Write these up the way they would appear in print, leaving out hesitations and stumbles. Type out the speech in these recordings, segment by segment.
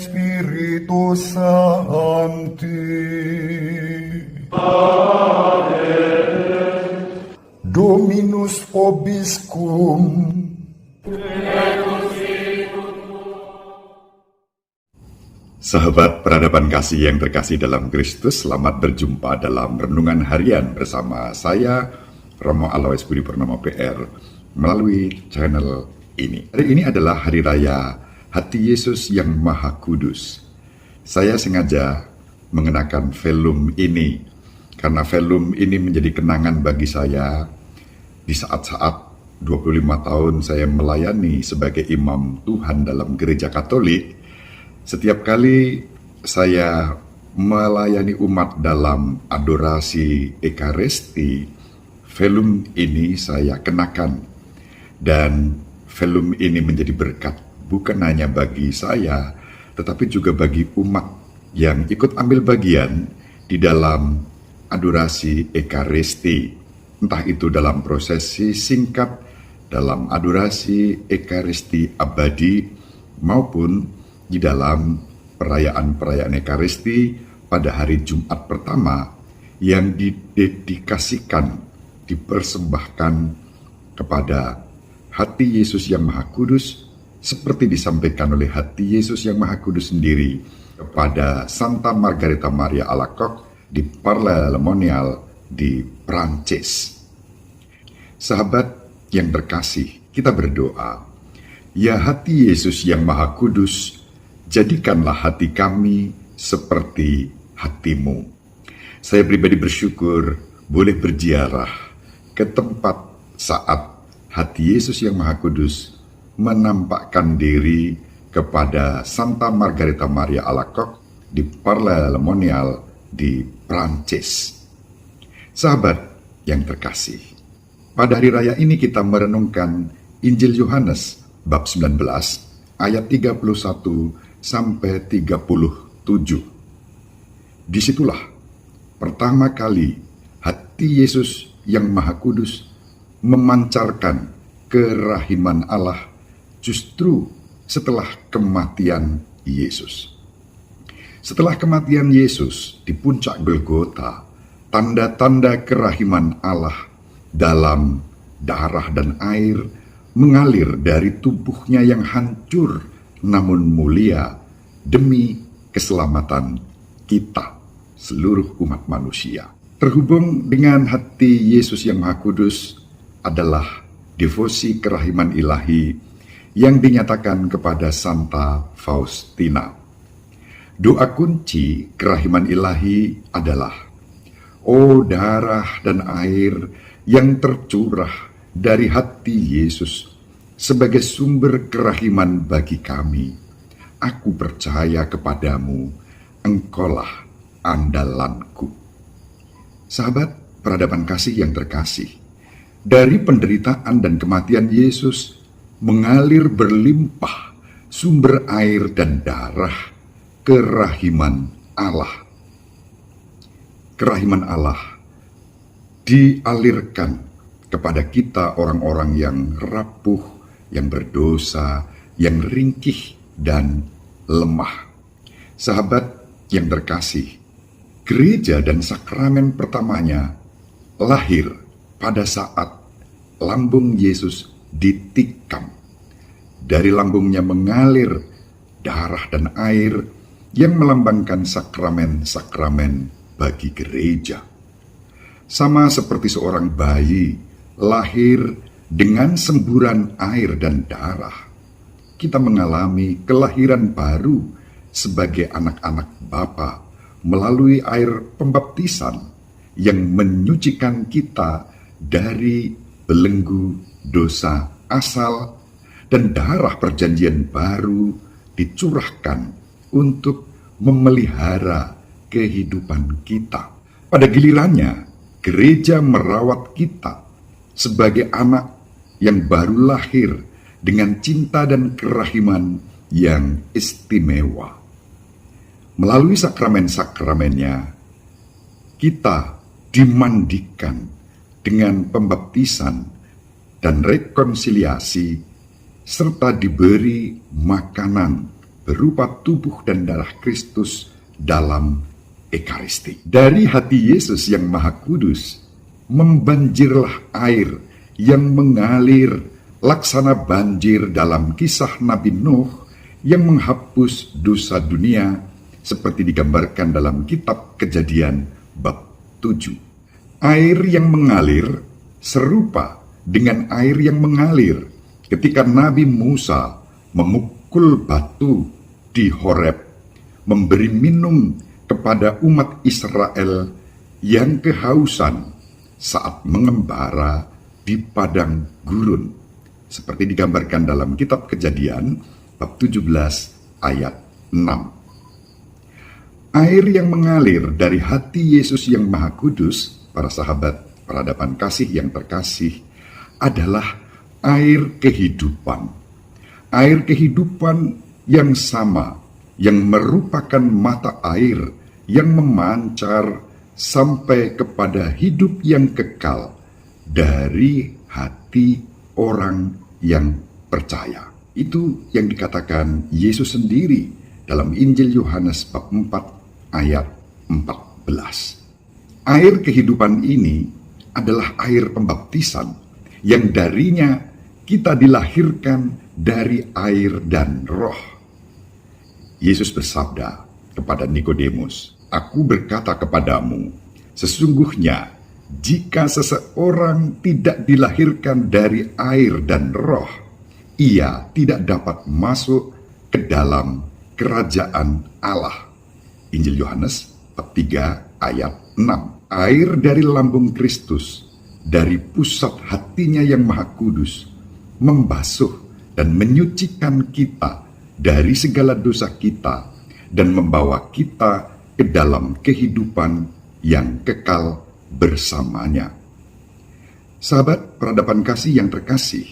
Spiritus Sancti. Dominus vobiscum. Sahabat peradaban kasih yang terkasih dalam Kristus, selamat berjumpa dalam Renungan Harian bersama saya, Romo Alois Budi Purnomo PR, melalui channel ini. Hari ini adalah Hari Raya Hati Yesus yang Maha Kudus. Saya sengaja mengenakan velum ini, karena velum ini menjadi kenangan bagi saya di saat-saat 25 tahun saya melayani sebagai imam Tuhan dalam gereja Katolik. Setiap kali saya melayani umat dalam adorasi Ekaristi, velum ini saya kenakan. Dan velum ini menjadi berkat bukan hanya bagi saya, tetapi juga bagi umat yang ikut ambil bagian di dalam adorasi Ekaristi. Entah itu dalam prosesi singkat, dalam adorasi Ekaristi abadi, maupun di dalam perayaan-perayaan Ekaristi pada hari Jumat pertama yang didedikasikan, dipersembahkan kepada hati Yesus yang Maha Kudus, seperti disampaikan oleh hati Yesus yang Maha Kudus sendiri kepada Santa Margarita Maria Alacoque di Parles-les-Monial di Prancis. Sahabat yang terkasih, kita berdoa, ya hati Yesus yang Maha Kudus, jadikanlah hati kami seperti hatimu. Saya pribadi bersyukur boleh berziarah ke tempat saat hati Yesus yang Maha Kudus menampakkan diri kepada Santa Margarita Maria Alacoque di Parles-les-Monial di Prancis. Sahabat yang terkasih, pada hari raya ini kita merenungkan Injil Yohanes bab 19 ayat 31 sampai 37. Disitulah pertama kali hati Yesus yang Maha Kudus memancarkan kerahiman Allah justru setelah kematian Yesus. Setelah kematian Yesus di puncak Golgota, tanda-tanda kerahiman Allah dalam darah dan air mengalir dari tubuhnya yang hancur namun mulia demi keselamatan kita, seluruh umat manusia. Terhubung dengan hati Yesus yang Maha Kudus adalah devosi kerahiman ilahi yang dinyatakan kepada Santa Faustina. Doa kunci kerahiman ilahi adalah, "O darah dan air yang tercurah dari hati Yesus sebagai sumber kerahiman bagi kami, aku percaya kepadamu, engkaulah andalanku." Sahabat peradaban kasih yang terkasih, dari penderitaan dan kematian Yesus mengalir berlimpah sumber air dan darah kerahiman Allah. Kerahiman Allah dialirkan kepada kita orang-orang yang rapuh, yang berdosa, yang ringkih dan lemah. Sahabat yang terkasih, gereja dan sakramen pertamanya lahir pada saat lambung Yesus ditikam. Dari lambungnya mengalir darah dan air yang melambangkan sakramen-sakramen bagi gereja. Sama seperti seorang bayi lahir dengan semburan air dan darah, kita mengalami kelahiran baru sebagai anak-anak Bapa melalui air pembaptisan yang menyucikan kita dari belenggu dosa asal, dan darah perjanjian baru dicurahkan untuk memelihara kehidupan kita. Pada gilirannya, gereja merawat kita sebagai anak yang baru lahir dengan cinta dan kerahiman yang istimewa. Melalui sakramen-sakramennya, kita dimandikan dengan pembaptisan dan rekonsiliasi, serta diberi makanan berupa tubuh dan darah Kristus dalam Ekaristi. Dari hati Yesus yang Maha Kudus, membanjirlah air yang mengalir laksana banjir dalam kisah Nabi Nuh yang menghapus dosa dunia seperti digambarkan dalam kitab Kejadian bab 7. Air yang mengalir serupa dengan air yang mengalir ketika Nabi Musa memukul batu di Horeb, memberi minum kepada umat Israel yang kehausan saat mengembara di padang gurun, seperti digambarkan dalam kitab Kejadian bab 17 ayat 6. Air yang mengalir dari hati Yesus yang Maha Kudus, para sahabat peradaban kasih yang terkasih, adalah air kehidupan. Air kehidupan yang sama, yang merupakan mata air yang memancar sampai kepada hidup yang kekal dari hati orang yang percaya. Itu yang dikatakan Yesus sendiri dalam Injil Yohanes bab 4 ayat 14. Air kehidupan ini adalah air pembaptisan yang darinya kita dilahirkan dari air dan roh. Yesus bersabda kepada Nikodemus, "Aku berkata kepadamu, sesungguhnya jika seseorang tidak dilahirkan dari air dan roh, ia tidak dapat masuk ke dalam kerajaan Allah." Injil Yohanes bab 3 ayat 6. Air dari lambung Kristus, dari pusat hatinya yang Maha Kudus, membasuh dan menyucikan kita dari segala dosa kita dan membawa kita ke dalam kehidupan yang kekal bersamanya. Sahabat peradaban kasih yang terkasih,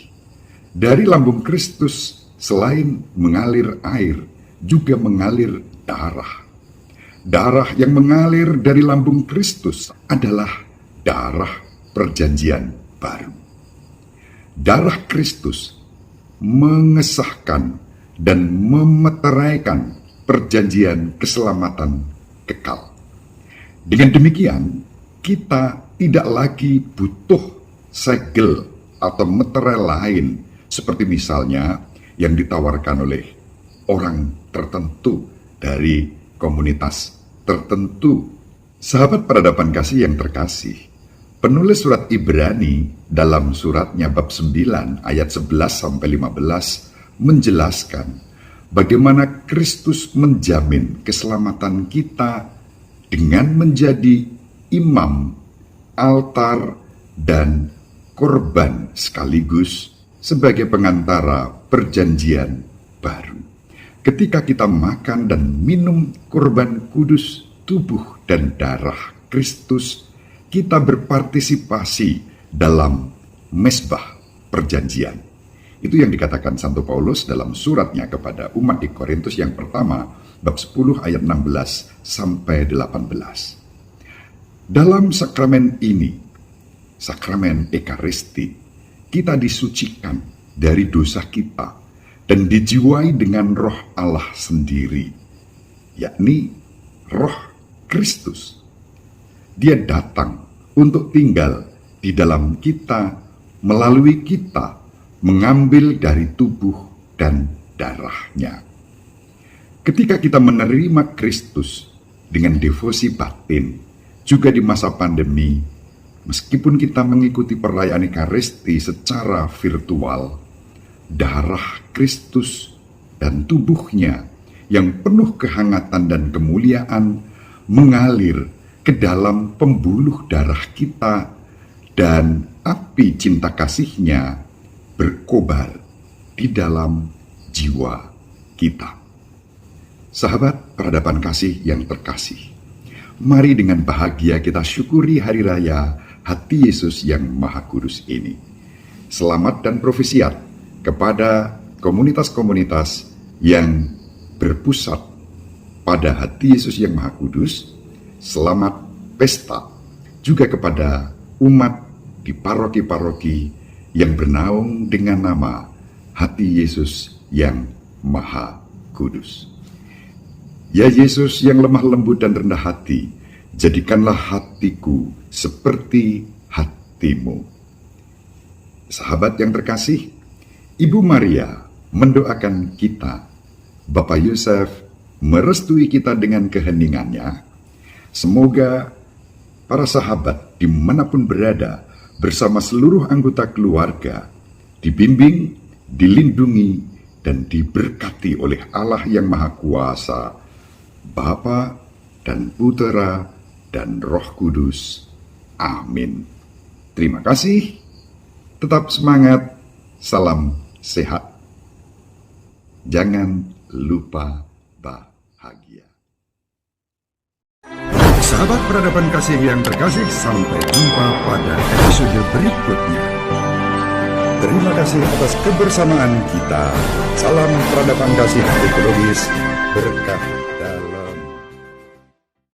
dari lambung Kristus selain mengalir air, juga mengalir darah. Darah yang mengalir dari lambung Kristus adalah darah perjanjian baru. Darah Kristus mengesahkan dan memeteraikan perjanjian keselamatan kekal. Dengan demikian, kita tidak lagi butuh segel atau meterai lain seperti misalnya yang ditawarkan oleh orang tertentu dari komunitas tertentu. Sahabat peradaban kasih yang terkasih, penulis surat Ibrani dalam suratnya bab 9 ayat 11-15 menjelaskan bagaimana Kristus menjamin keselamatan kita dengan menjadi imam, altar, dan korban sekaligus sebagai pengantara perjanjian baru. Ketika kita makan dan minum korban kudus tubuh dan darah Kristus, kita berpartisipasi dalam mezbah perjanjian. Itu yang dikatakan Santo Paulus dalam suratnya kepada umat di Korintus yang pertama, bab 10 ayat 16-18. Dalam sakramen ini, sakramen Ekaristi, kita disucikan dari dosa kita dan dijiwai dengan roh Allah sendiri, yakni roh Kristus. Dia datang untuk tinggal di dalam kita, melalui kita, mengambil dari tubuh dan darahnya. Ketika kita menerima Kristus dengan devosi batin, juga di masa pandemi, meskipun kita mengikuti perayaan Ekaristi secara virtual, darah Kristus dan tubuhnya yang penuh kehangatan dan kemuliaan mengalir ke dalam pembuluh darah kita, dan api cinta kasihnya berkobar di dalam jiwa kita. Sahabat peradaban kasih yang terkasih, mari dengan bahagia kita syukuri hari raya hati Yesus yang Maha Kudus ini. Selamat dan profesiat kepada komunitas-komunitas yang berpusat pada hati Yesus yang Maha Kudus. Selamat pesta juga kepada umat di paroki-paroki yang bernaung dengan nama hati Yesus yang Maha Kudus. Ya Yesus yang lemah lembut dan rendah hati, jadikanlah hatiku seperti hatimu. Sahabat yang terkasih, Ibu Maria mendoakan kita, Bapak Yosef merestui kita dengan keheningannya. Semoga para sahabat dimanapun berada bersama seluruh anggota keluarga dibimbing, dilindungi, dan diberkati oleh Allah yang Maha Kuasa, Bapa dan Putera dan Roh Kudus. Amin. Terima kasih. Tetap semangat. Salam sehat. Jangan lupa bahagia. Sahabat peradaban kasih yang terkasih, sampai jumpa pada episode berikutnya. Terima kasih atas kebersamaan kita. Salam peradaban kasih ekologis berkah.